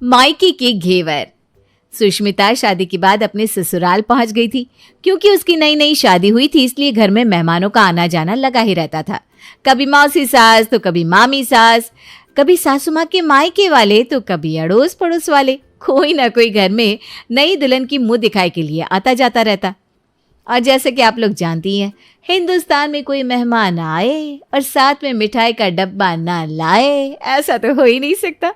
मायके के घेवर। सुष्मिता शादी के बाद अपने ससुराल पहुंच गई थी। क्योंकि उसकी नई नई शादी हुई थी, इसलिए घर में मेहमानों का आना जाना लगा ही रहता था। कभी मौसी सास तो कभी मामी सास, कभी सासू माँ के मायके वाले तो कभी अड़ोस पड़ोस वाले। कोई ना कोई घर में नई दुल्हन की मुंह दिखाई के लिए आता जाता रहता। और जैसे कि आप लोग जानती हैं, हिंदुस्तान में कोई मेहमान आए और साथ में मिठाई का डब्बा ना लाए, ऐसा तो हो ही नहीं सकता।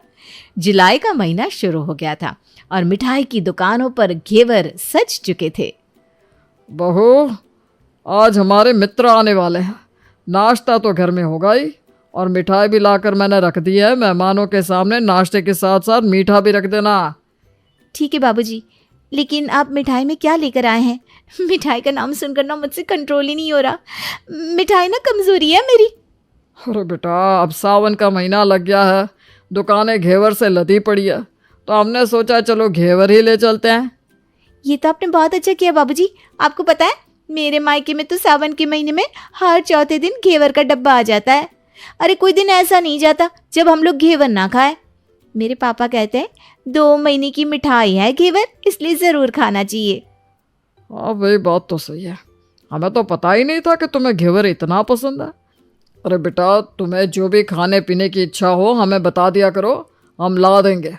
जुलाई का महीना शुरू हो गया था और मिठाई की दुकानों पर घेवर सज चुके थे। बहू, आज हमारे मित्र आने वाले हैं। नाश्ता तो घर में होगा ही और मिठाई भी लाकर मैंने रख दी है। मेहमानों के सामने नाश्ते के साथ साथ मीठा भी रख देना। ठीक है बाबूजी, लेकिन आप मिठाई में क्या लेकर आए हैं? मिठाई का नाम सुनकर ना मुझसे कंट्रोल ही नहीं हो रहा। मिठाई ना कमजोरी है मेरी। अरे बेटा, अब सावन का महीना लग गया है, दुकानें घेवर से लदी पड़ी है, तो हमने सोचा चलो घेवर ही ले चलते हैं। ये तो आपने बहुत अच्छा किया बाबूजी। आपको पता है, मेरे मायके में तो सावन के महीने में हर चौथे दिन घेवर का डब्बा आ जाता है। अरे कोई दिन ऐसा नहीं जाता जब हम लोग घेवर ना खाए। मेरे पापा कहते हैं 2 महीने की मिठाई है घेवर, इसलिए ज़रूर खाना चाहिए। हाँ भाई, बात तो सही है। हमें तो पता ही नहीं था कि तुम्हें घेवर इतना पसंद है। अरे बेटा, तुम्हें जो भी खाने पीने की इच्छा हो हमें बता दिया करो, हम ला देंगे।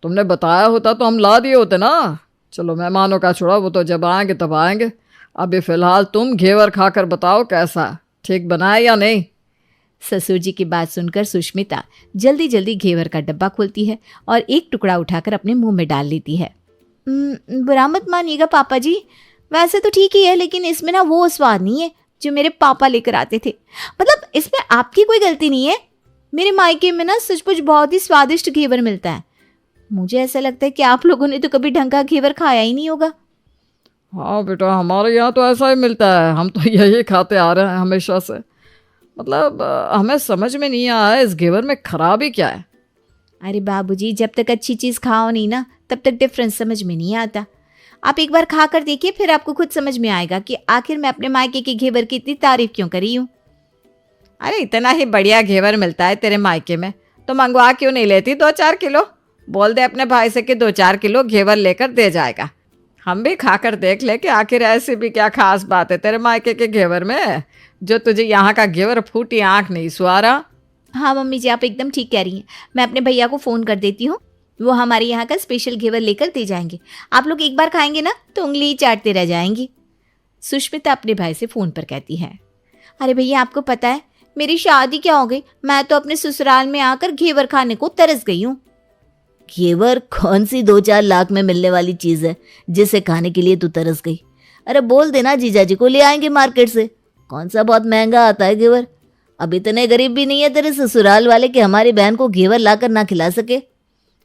तुमने बताया होता तो हम ला दिए होते ना। चलो मेहमानों का छोड़ा, वो तो जब आएंगे तब आएंगे। अभी फ़िलहाल तुम घेवर खाकर बताओ कैसा, ठीक बना है या नहीं। ससुर जी की बात सुनकर सुष्मिता जल्दी जल्दी घेवर का डब्बा खोलती है और एक टुकड़ा उठाकर अपने मुंह में डाल लेती है। बुरा मत मानिएगा पापा जी, वैसे तो ठीक ही है, लेकिन इसमें ना वो स्वाद नहीं है जो मेरे पापा लेकर आते थे। मतलब इसमें आपकी कोई गलती नहीं है। मेरे मायके में ना सचमुच बहुत ही स्वादिष्ट घेवर मिलता है। मुझे ऐसा लगता है कि आप लोगों ने तो कभी ढंग का घेवर खाया ही नहीं होगा। हाँ बेटा, हमारे यहाँ तो ऐसा ही मिलता है, हम तो यही खाते आ रहे हैं हमेशा से। मतलब हमें समझ में नहीं आया इस घेवर में खराबी क्या है। अरे बाबूजी, जब तक अच्छी चीज़ खाओ नहीं ना, तब तक डिफरेंस समझ में नहीं आता। आप एक बार खा कर देखिए, फिर आपको खुद समझ में आएगा कि आखिर मैं अपने मायके के घेवर की इतनी तारीफ क्यों करी हूँ। अरे इतना ही बढ़िया घेवर मिलता है तेरे मायके में, तो मंगवा क्यों नहीं लेती 2-4 किलो? बोल दे अपने भाई से कि 2-4 किलो घेवर लेकर दे जाएगा। हम भी खाकर देख ले कि आखिर ऐसी भी क्या खास बात है तेरे मायके के घेवर में जो तुझे यहाँ का घेवर फूटी आँख नहीं सुहारा। हाँ मम्मी जी, आप एकदम ठीक कह रही हैं। मैं अपने भैया को फ़ोन कर देती हूँ, वो हमारे यहाँ का स्पेशल घेवर लेकर दे जाएंगे। आप लोग एक बार खाएंगे ना तो उंगली ही चाटते रह जाएंगी। सुष्मिता अपने भाई से फ़ोन पर कहती है, अरे भैया आपको पता है मेरी शादी क्या हो गई, मैं तो अपने ससुराल में आकर घेवर खाने को तरस गई हूँ। घेवर कौन सी 2-4 लाख में मिलने वाली चीज़ है जिसे खाने के लिए तू तरस गई? अरे बोल देना जीजा जी को ले आएंगे मार्केट से। कौन सा बहुत महंगा आता है घेवर? अब इतने गरीब भी नहीं है तेरे ससुराल वाले कि हमारी बहन को घेवर लाकर ना खिला सके।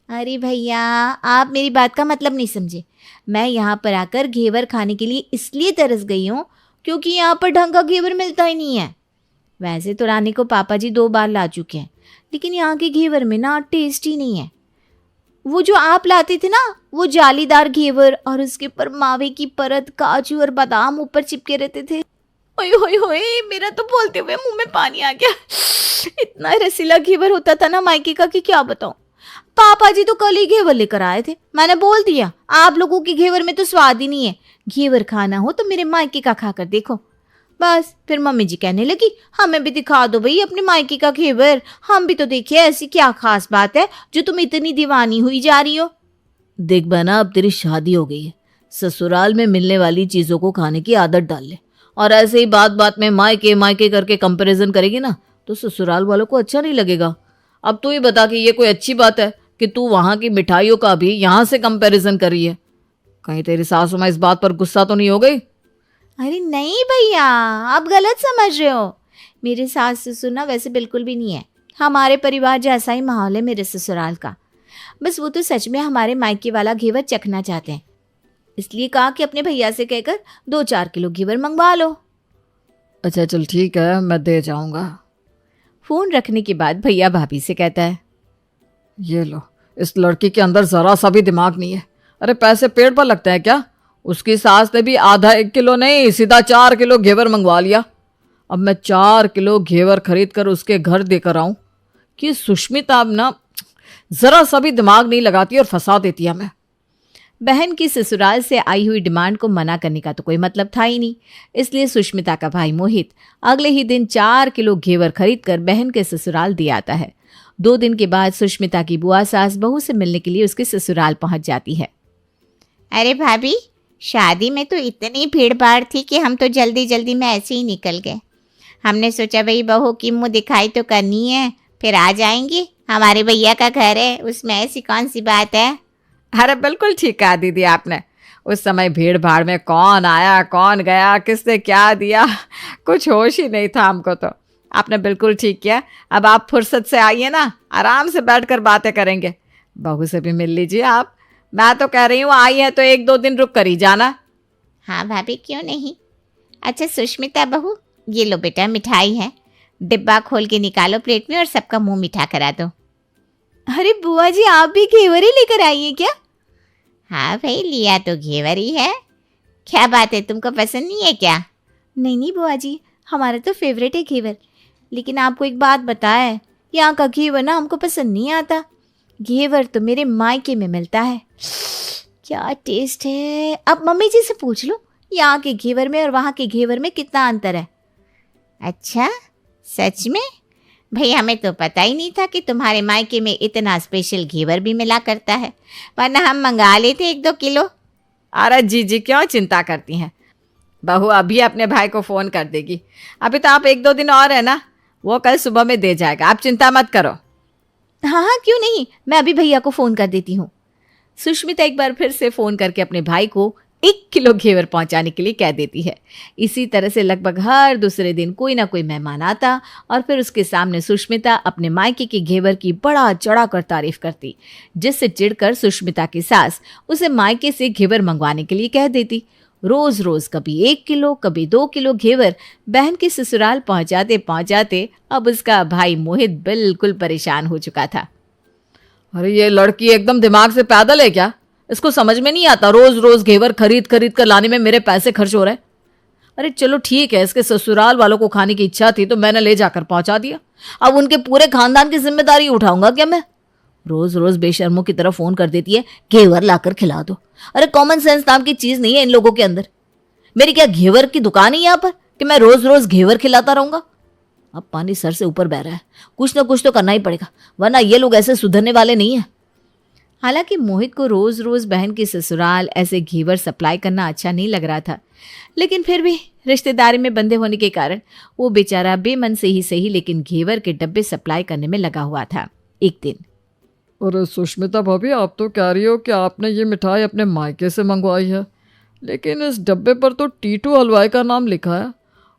अरे भैया, आप मेरी बात का मतलब नहीं समझे। मैं यहाँ पर आकर घेवर खाने के लिए इसलिए तरस गई हूँ क्योंकि यहाँ पर ढंग का घेवर मिलता ही नहीं है। वैसे तो रानी को पापा जी 2 बार ला चुके हैं, लेकिन यहाँ के घेवर में ना टेस्ट ही नहीं है। वो जो आप लाते थे ना, वो जालीदार घेवर और उसके ऊपर मावे की परत, काजू और बादाम ऊपर चिपके रहते थे। ओए होए होए, मेरा तो बोलते हुए मुंह में पानी आ गया। इतना रसीला घेवर होता था ना मायके का कि क्या बताऊं। पापा जी तो कल ही घेवर लेकर आए थे, मैंने बोल दिया आप लोगों के घेवर में तो स्वाद ही नहीं है। घेवर खाना हो तो मेरे मायके का खाकर देखो। बस फिर मम्मी जी कहने लगी, हमें भी दिखा दो भाई अपने मायके का घेवर, हम भी तो देखिए ऐसी क्या खास बात है जो तुम इतनी दीवानी हुई जा रही हो। देख बहना, अब तेरी शादी हो गई है, ससुराल में मिलने वाली चीज़ों को खाने की आदत डाल ले। और ऐसे ही बात बात में मायके मायके करके कंपैरिजन करेगी ना तो ससुराल वालों को अच्छा नहीं लगेगा। अब तू ही बता कि ये कोई अच्छी बात है कि तू वहाँ की मिठाइयों का भी यहाँ से कंपैरिजन कर रही है? कहीं तेरी सासू माँ इस बात पर गुस्सा तो नहीं हो गई? अरे नहीं भैया, आप गलत समझ रहे हो। मेरे सास ससुर ना वैसे बिल्कुल भी नहीं है। हमारे परिवार जैसा ही माहौल है मेरे ससुराल का। बस वो तो सच में हमारे मायके वाला घेवर चखना चाहते हैं, इसलिए कहा कि अपने भैया से कहकर 2-4 किलो घेवर मंगवा लो। अच्छा चल ठीक है, मैं दे जाऊँगा। फ़ोन रखने के बाद भैया भाभी से कहता है, ये लो, इस लड़की के अंदर ज़रा सा भी दिमाग नहीं है। अरे पैसे पेड़ पर लगते हैं क्या? उसकी सास ने भी आधा 1 किलो नहीं, सीधा 4 किलो घेवर मंगवा लिया। अब मैं 4 किलो घेवर खरीद कर उसके घर देकर आऊँ कि सुष्मिता अब ना जरा सा भी दिमाग नहीं लगाती और फंसा देती है हमें। बहन की ससुराल से आई हुई डिमांड को मना करने का तो कोई मतलब था ही नहीं, इसलिए सुष्मिता का भाई मोहित अगले ही दिन 4 किलो घेवर खरीद कर बहन के ससुराल दे आता है। 2 दिन के बाद सुष्मिता की बुआ सास बहू से मिलने के लिए उसके ससुराल पहुंच जाती है। अरे भाभी, शादी में तो इतनी भीड़ भाड़ थी कि हम तो जल्दी जल्दी में ऐसे ही निकल गए। हमने सोचा भाई बहू की मुँह दिखाई तो करनी है, फिर आ जाएंगी, हमारे भैया का घर है, उसमें ऐसी कौन सी बात है। अरे बिल्कुल ठीक कहा दीदी आपने। उस समय भीड़ भाड़ में कौन आया कौन गया, किसने क्या दिया, कुछ होश ही नहीं था हमको। तो आपने बिल्कुल ठीक किया। अब आप फुर्सत से आइए ना, आराम से बैठकर बातें करेंगे। बहू से भी मिल लीजिए आप। मैं तो कह रही हूँ आई है तो 1-2 दिन रुक कर ही जाना। हाँ भाभी, क्यों नहीं। अच्छा सुष्मिता बहू, ये लो बेटा मिठाई है, डिब्बा खोल के निकालो प्लेट में और सबका मुंह मीठा करा दो। अरे बुआ जी, आप भी घेवर ही लेकर आई हैं क्या? हाँ भाई, लिया तो घेवर ही है। क्या बात है, तुमको पसंद नहीं है क्या? नहीं नहीं बुआ जी, हमारा तो फेवरेट है घेवर। लेकिन आपको एक बात बताए, यहाँ का घेवर ना हमको पसंद नहीं आता। घेवर तो मेरे मायके में मिलता है, क्या टेस्ट है। अब मम्मी जी से पूछ लो, यहाँ के घेवर में और वहाँ के घेवर में कितना अंतर है। अच्छा, सच में? भाई हमें तो पता ही नहीं था कि तुम्हारे मायके में इतना स्पेशल घेवर भी मिला करता है, वरना हम मंगा लेते 1-2 किलो। अरे जी क्यों चिंता करती हैं, बहू अभी अपने भाई को फ़ोन कर देगी। अभी तो आप 1-2 दिन और है ना, वो कल सुबह में दे जाएगा, आप चिंता मत करो। हाँ हाँ क्यों नहीं, मैं अभी भैया को फ़ोन कर देती हूँ। सुष्मिता एक बार फिर से फ़ोन करके अपने भाई को 1 किलो घेवर पहुंचाने के लिए कह देती है। इसी तरह से लगभग हर दूसरे दिन कोई ना कोई मेहमान आता और फिर उसके सामने सुष्मिता अपने मायके के घेवर की बड़ा चढ़ा कर तारीफ करती, जिससे चिढ़कर सुष्मिता की सास उसे मायके से घेवर मंगवाने के लिए कह देती। रोज रोज कभी 1 किलो कभी 2 किलो घेवर बहन के ससुराल पहुंचाते पहुंचाते अब उसका भाई मोहित बिल्कुल परेशान हो चुका था। अरे ये लड़की एकदम दिमाग से पैदल है क्या, इसको समझ में नहीं आता रोज रोज घेवर खरीद खरीद कर लाने में मेरे पैसे खर्च हो रहे हैं। अरे चलो ठीक है, इसके ससुराल वालों को खाने की इच्छा थी तो मैंने ले जाकर पहुंचा दिया, अब उनके पूरे खानदान की जिम्मेदारी उठाऊंगा क्या मैं। रोज रोज बेशर्मों की तरह फोन कर देती है, घेवर लाकर खिला दो। अरे कॉमन सेंस नाम की चीज नहीं है इन लोगों के अंदर। मेरी क्या घेवर की दुकान है यहाँ पर कि मैं रोज रोज घेवर खिलाता रहूंगा। अब पानी सर से ऊपर बह रहा है, कुछ ना कुछ तो करना ही पड़ेगा, वरना ये लोग ऐसे सुधरने वाले नहीं है। हालांकि मोहित को रोज रोज बहन की ससुराल ऐसे घेवर सप्लाई करना अच्छा नहीं लग रहा था, लेकिन फिर भी रिश्तेदारी में बंधे होने के कारण वो बेचारा बेमन से ही सही लेकिन घेवर के डब्बे सप्लाई करने में लगा हुआ था। एक दिन, अरे सुष्मिता भाभी, आप तो कह रही हो कि आपने ये मिठाई अपने मायके से मंगवाई है, लेकिन इस डब्बे पर तो टीटू हलवाई का नाम लिखा है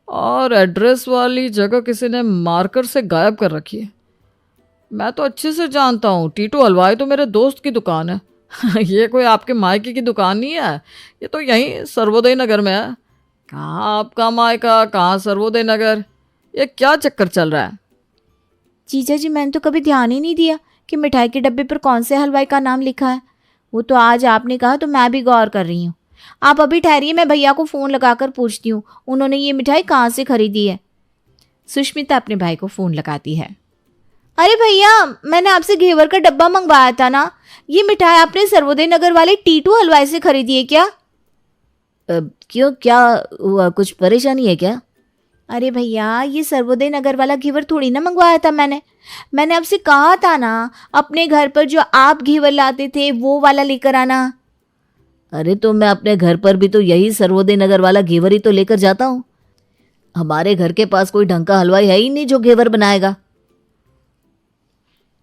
और एड्रेस वाली जगह किसी ने मार्कर से गायब कर रखी है। मैं तो अच्छे से जानता हूँ, टीटू हलवाई तो मेरे दोस्त की दुकान है। ये कोई आपके मायके की दुकान नहीं है, ये तो यहीं सर्वोदय नगर में है। कहाँ आपका मायका, कहाँ सर्वोदय नगर, ये क्या चक्कर चल रहा है। जीजा जी मैंने तो कभी ध्यान ही नहीं दिया कि मिठाई के डब्बे पर कौन से हलवाई का नाम लिखा है। वो तो आज आपने कहा तो मैं भी गौर कर रही हूँ। आप अभी ठहरिए, मैं भैया को फ़ोन लगाकर पूछती हूँ उन्होंने ये मिठाई कहाँ से खरीदी है। सुष्मिता अपने भाई को फ़ोन लगाती है। अरे भैया, मैंने आपसे घेवर का डब्बा मंगवाया था ना, ये मिठाई आपने सर्वोदय नगर वाले टीटू हलवाई से खरीदी है क्या? क्यों, क्या हुआ, कुछ परेशानी है क्या? अरे भैया, ये सर्वोदय नगर वाला घेवर थोड़ी ना मंगवाया था मैंने आपसे कहा था ना अपने घर पर जो आप घेवर लाते थे वो वाला लेकर आना। अरे तो मैं अपने घर पर भी तो यही सर्वोदय नगर वाला घेवर ही तो लेकर जाता हूँ। हमारे घर के पास कोई ढंग का हलवाई है ही नहीं जो घेवर बनाएगा।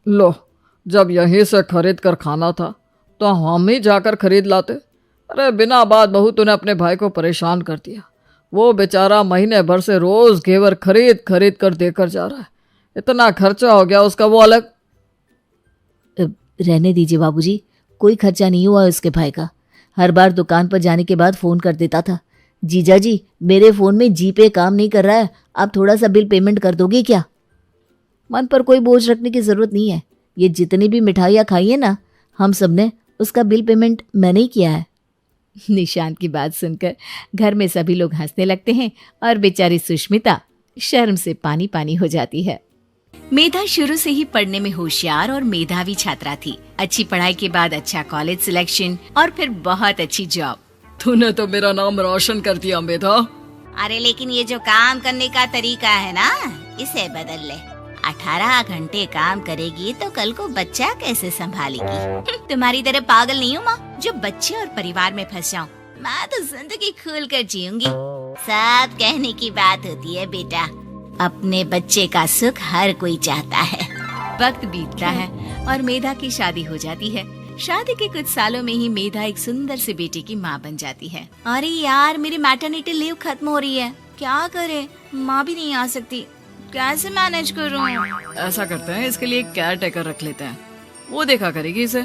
लो, जब यहीं से खरीद कर खाना था तो हम ही जाकर खरीद लाते। अरे बिना बात बहू तूने अपने भाई को परेशान कर दिया। वो बेचारा महीने भर से रोज घेवर खरीद खरीद कर देकर जा रहा है, इतना खर्चा हो गया उसका वो अलग। रहने दीजिए बाबूजी, कोई खर्चा नहीं हुआ उसके भाई का। हर बार दुकान पर जाने के बाद फ़ोन कर देता था, जीजा जी मेरे फ़ोन में जीपे काम नहीं कर रहा है, आप थोड़ा सा बिल पेमेंट कर दोगे क्या? मन पर कोई बोझ रखने की ज़रूरत नहीं है। ये जितनी भी मिठाइयाँ खाई है ना, हम सब ने उसका बिल पेमेंट मैंने ही किया है। निशांत की बात सुनकर घर में सभी लोग हंसने लगते हैं और बेचारी सुष्मिता शर्म से पानी पानी हो जाती है। मेधा शुरू से ही पढ़ने में होशियार और मेधावी छात्रा थी। अच्छी पढ़ाई के बाद अच्छा कॉलेज सिलेक्शन और फिर बहुत अच्छी जॉब। तूने तो मेरा नाम रोशन कर दिया मेधा। अरे लेकिन ये जो काम करने का तरीका है ना, इसे बदल ले। 18 घंटे काम करेगी तो कल को बच्चा कैसे संभालेगी? तुम्हारी तरह पागल नहीं हूँ माँ जो बच्चे और परिवार में फंस जाऊँ। मैं तो जिंदगी खुल कर जीऊंगी। सब कहने की बात होती है बेटा, अपने बच्चे का सुख हर कोई चाहता है। वक्त बीतता है और मेधा की शादी हो जाती है। शादी के कुछ सालों में ही मेधा एक सुंदर से बेटे की माँ बन जाती है। अरे यार, मेरी मैटरनिटी लीव खत्म हो रही है, क्या करे? माँ भी नहीं आ सकती, कैसे मैनेज करूँ? ऐसा करते हैं, इसके लिए एक केयर टेकर रख लेते हैं, वो देखा करेगी इसे।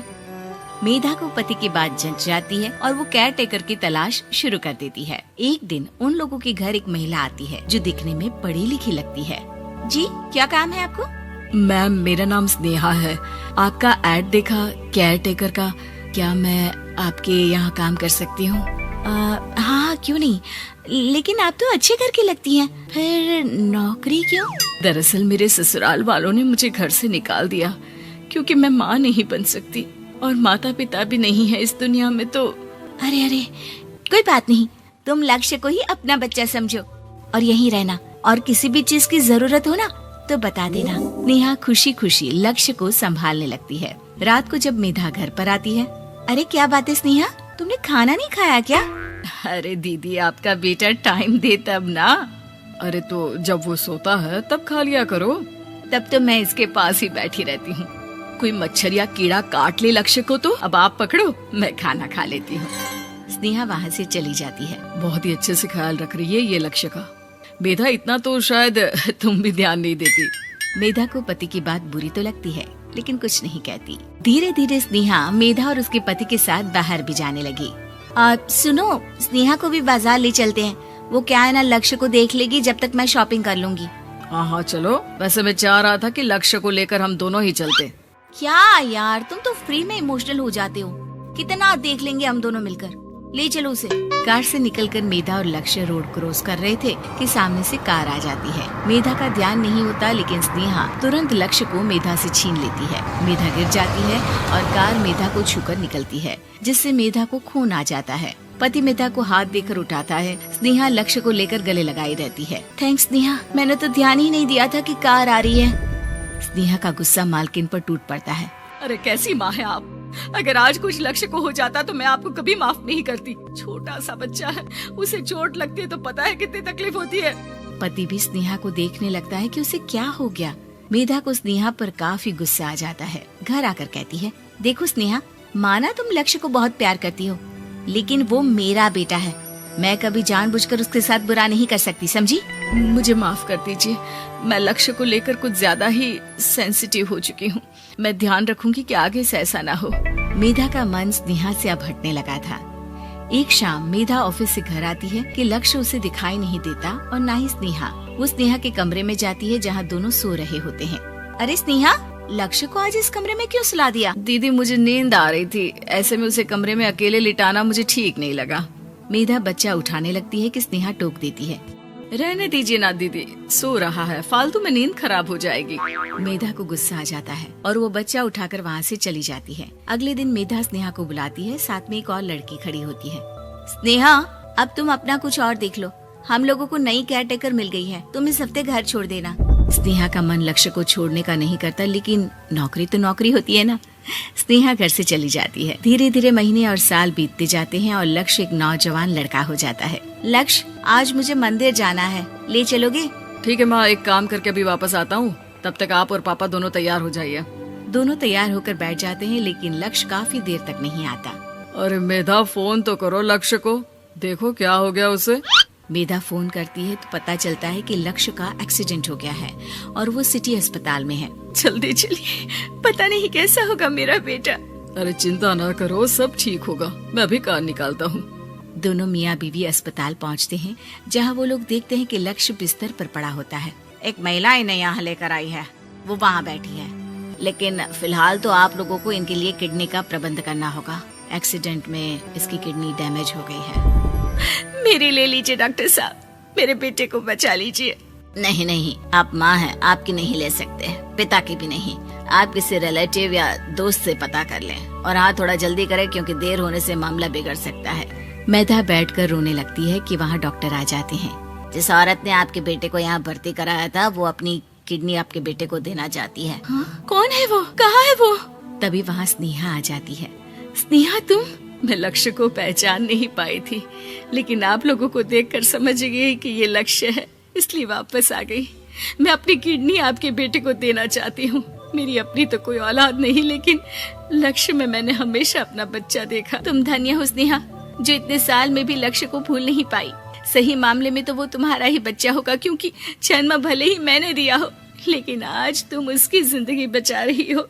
मेधा को पति की बात जंच जाती है और वो केयर टेकर की तलाश शुरू कर देती है। एक दिन उन लोगों के घर एक महिला आती है जो दिखने में पढ़ी लिखी लगती है। जी, क्या काम है आपको? मैम, मेरा नाम स्नेहा है। आपका एड देखा केयर टेकर का, क्या मैं आपके यहाँ काम कर सकती हूँ? हाँ, क्यों नहीं, लेकिन आप तो अच्छे घर की लगती हैं, फिर नौकरी क्यों? दरअसल मेरे ससुराल वालों ने मुझे घर से निकाल दिया क्योंकि मैं माँ नहीं बन सकती और माता पिता भी नहीं है इस दुनिया में। तो अरे कोई बात नहीं, तुम लक्ष्य को ही अपना बच्चा समझो और यहीं रहना, और किसी भी चीज की जरूरत हो ना तो बता देना। नेहा खुशी खुशी लक्ष्य को संभालने लगती है। रात को जब मेधा घर पर आती है, अरे क्या बात है स्नेहा, तुमने खाना नहीं खाया क्या? अरे दीदी, आपका बेटा टाइम दे तब ना। अरे तो जब वो सोता है तब खा लिया करो। तब तो मैं इसके पास ही बैठी रहती हूँ। कोई मच्छर या कीड़ा काट ले लक्ष्य को तो अब आप पकड़ो, मैं खाना खा लेती हूँ। स्नेहा वहाँ से चली जाती है। बहुत ही अच्छे से ख्याल रख रही है ये लक्ष्य का। मेधा, इतना तो शायद तुम भी ध्यान नहीं देती। मेधा को पति की बात बुरी तो लगती है लेकिन कुछ नहीं कहती। धीरे धीरे स्नेहा मेधा और उसके पति के साथ बाहर भी जाने लगी। सुनो, स्नेहा को भी बाजार ले चलते हैं, वो क्या है ना लक्ष्य को देख लेगी जब तक मैं शॉपिंग कर लूंगी। हाँ चलो, वैसे मैं चाह रहा था कि लक्ष्य को लेकर हम दोनों ही चलते। क्या यार, तुम तो फ्री में इमोशनल हो जाते हो, कितना देख लेंगे हम दोनों मिलकर, ले चलो उसे। कार से निकलकर मेधा और लक्ष्य रोड क्रॉस कर रहे थे कि सामने से कार आ जाती है। मेधा का ध्यान नहीं होता लेकिन स्नेहा तुरंत लक्ष्य को मेधा से छीन लेती है। मेधा गिर जाती है और कार मेधा को छूकर निकलती है, जिससे मेधा को खून आ जाता है। पति मेधा को हाथ देकर उठाता है। स्नेहा लक्ष्य को लेकर गले लगाई रहती है। थैंक्स स्नेहा, मैंने तो ध्यान ही नहीं दिया था कि कार आ रही है। स्नेहा का गुस्सा मालकिन पर टूट पड़ता है। अरे कैसी माँ है आप, अगर आज कुछ लक्ष्य को हो जाता तो मैं आपको कभी माफ नहीं करती। छोटा सा बच्चा है, उसे चोट लगती है तो पता है कितनी तकलीफ होती है। पति भी स्नेहा को देखने लगता है कि उसे क्या हो गया। मेधा को स्नेहा पर काफी गुस्सा आ जाता है। घर आकर कहती है, देखो स्नेहा, माना तुम लक्ष्य को बहुत प्यार करती हो, लेकिन वो मेरा बेटा है, मैं कभी जानबूझकर उसके साथ बुरा नहीं कर सकती, समझी? मुझे माफ कर दीजिए, मैं लक्ष्य को लेकर कुछ ज्यादा ही सेंसिटिव हो चुकी हूँ। मैं ध्यान रखूंगी कि आगे से ऐसा ना हो। मेधा का मन स्नेहा से अब हटने लगा था। एक शाम मेधा ऑफिस से घर आती है कि लक्ष्य उसे दिखाई नहीं देता और ना ही स्नेहा। वो स्नेहा के कमरे में जाती है जहाँ दोनों सो रहे होते हैं। अरे स्नेहा, लक्ष्य को आज इस कमरे में क्यों सुला दिया? दीदी, मुझे नींद आ रही थी, ऐसे में उसे कमरे में अकेले लिटाना मुझे ठीक नहीं लगा। मेधा बच्चा उठाने लगती है कि स्नेहा टोक देती है। रहने दीजिए ना दीदी, सो रहा है, फालतू में नींद खराब हो जाएगी। मेधा को गुस्सा आ जाता है और वो बच्चा उठाकर वहाँ से चली जाती है। अगले दिन मेधा स्नेहा को बुलाती है, साथ में एक और लड़की खड़ी होती है। स्नेहा, अब तुम अपना कुछ और देख लो, हम लोगों को नई केयर टेकर मिल गई है, तुम इस हफ्ते घर छोड़ देना। स्नेहा का मन लक्ष्य को छोड़ने का नहीं करता, लेकिन नौकरी तो नौकरी होती है ना। स्नेहा घर से चली जाती है। धीरे धीरे महीने और साल बीतते जाते हैं और लक्ष्य एक नौजवान लड़का हो जाता है। लक्ष्य, आज मुझे मंदिर जाना है, ले चलोगे? ठीक है माँ, एक काम करके अभी वापस आता हूँ, तब तक आप और पापा दोनों तैयार हो जाइए। दोनों तैयार होकर बैठ जाते हैं लेकिन लक्ष्य काफी देर तक नहीं आता। अरे मेधा, फोन तो करो लक्ष्य को, देखो क्या हो गया उसे। मेधा फोन करती है तो पता चलता है कि लक्ष्य का एक्सीडेंट हो गया है और वो सिटी अस्पताल में है। जल्दी चलिए, पता नहीं कैसा होगा मेरा बेटा। अरे चिंता ना करो, सब ठीक होगा, मैं अभी कार निकालता हूँ। दोनों मियाँ बीवी अस्पताल पहुँचते हैं जहाँ वो लोग देखते हैं कि लक्ष्य बिस्तर पर पड़ा होता है। एक महिला इन्हें यहाँ लेकर आई है, वो वहाँ बैठी है, लेकिन फिलहाल तो आप लोगों को इनके लिए किडनी का प्रबंध करना होगा। एक्सीडेंट में इसकी किडनी डैमेज हो गई है। मेरी ले लीजिए डॉक्टर साहब, मेरे बेटे को बचा लीजिए। नहीं नहीं, आप माँ हैं, आपकी नहीं ले सकते, पिता की भी नहीं। आप किसी रिलेटिव या दोस्त से पता कर लें, और हाँ थोड़ा जल्दी करें क्योंकि देर होने से मामला बिगड़ सकता है। मेधा बैठकर रोने लगती है कि वहाँ डॉक्टर आ जाते हैं। जिस औरत ने आपके बेटे को यहाँ भर्ती कराया था वो अपनी किडनी आपके बेटे को देना चाहती है। हाँ? कौन है वो, कहाँ है वो? तभी वहाँ स्नेहा आ जाती है। स्नेहा तुम? मैं लक्ष्य को पहचान नहीं पाई थी, लेकिन आप लोगों को देखकर समझ गई कि ये लक्ष्य है, इसलिए वापस आ गई। मैं अपनी किडनी आपके बेटे को देना चाहती हूँ। मेरी अपनी तो कोई औलाद नहीं, लेकिन लक्ष्य में मैंने हमेशा अपना बच्चा देखा। तुम धन्य हो स्नेहा, जो इतने साल में भी लक्ष्य को भूल नहीं पाई। सही मामले में तो वो तुम्हारा ही बच्चा होगा, क्योंकि जन्म भले ही मैंने दिया हो, लेकिन आज तुम उसकी जिंदगी बचा रही हो।